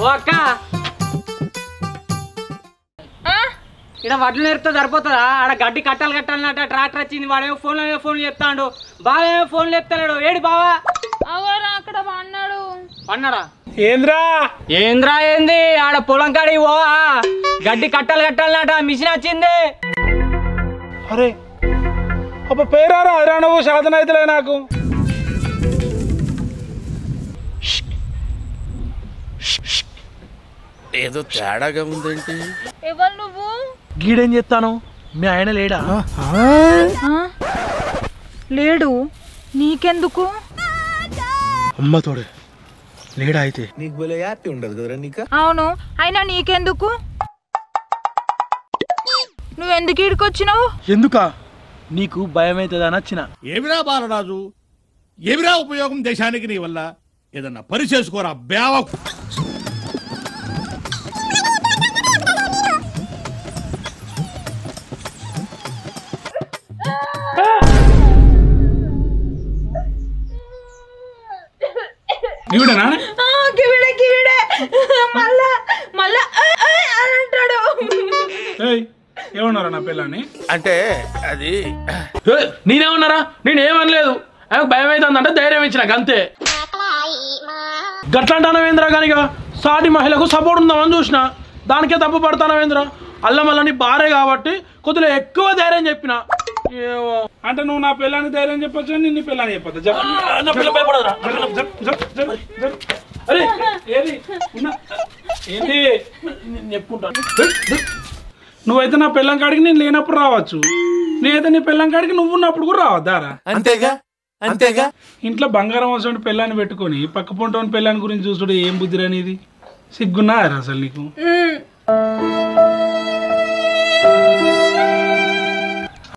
ఓ అక్క ఇక్కడ వడ్లు నేర్పుతా సరిపోతుందా? ఆడ గడ్డి కట్టాలన్నట్ట ట్రాక్టర్ వచ్చింది. వాడేమో ఫోన్లు చెప్తాడు, బావ ఏమో ఫోన్లు చెప్తాడు. ఏడి బావా? అక్కడ పన్నాడు. పన్నాడా? ఏంద్రా ఏంది? ఆడ పొలం కాడికి పోవా? గడ్డి కట్టాలన్నట మిషన్ వచ్చింది. అరే అప్ప పేరారా అరా నువ్వు సాధన అయితలే నాకు. ఏదో తేడాగా ఉందేంటి? ఎవరు నువ్వు? గీడేం చెప్తాను, మీ ఆయన లేడా? లేడు. నీకెందుకు? అమ్మ తోడు లేడా? అయితే నీకు భలే హ్యాపీ ఉండదు కదరా నీకు? అవును, అయినా నీకెందుకు? నువ్వెందుకు ఈడికొచ్చినావు? ఎందుకా? నీకు భయం అవుతుందా నచ్చిన? ఏమిరా బాలరాజు, ఏమిరా ఉపయోగం దేశానికి నీ వల్ల? ఏదన్నా పని చేసుకోరా బేవ. ఏమన్నారా నా పిల్లని? అంటే అది నేనేమన్నారా? నేనేమనలేదు. భయం అవుతుందంటే ధైర్యం ఇచ్చినాక అంతే. గట్లాంటానవేంద్ర కానిక సాటి మహిళకు సపోర్ట్ ఉందామని చూసిన, దానికే తప్పు పడతానవేంద్ర. అల్లమల్లని భార్య కాబట్టి కొద్దిగా ఎక్కువ ధైర్యం చెప్పిన. అంటే నువ్వు నా పిల్లని ధైర్యం చెప్పొచ్చు, నిన్ను పిల్లని చెప్పొద్దు. అరే ఏది ఏంటి చెప్పుకుంటాను. నువ్వైతే నా పిల్లం కాడికి నేను లేనప్పుడు రావచ్చు, నేనైతే నీ పిల్లం కాడికి నువ్వు ఉన్నప్పుడు కూడా రావద్దారా? అంతేగా అంతేగా. ఇంట్లో బంగారం అవసరం పిల్లాన్ని పెట్టుకొని పక్క పొంటోని పిల్లాని గురించి చూసుడు ఏం బుద్ధిరనేది? సిగ్గున్నా అసలు నీకు?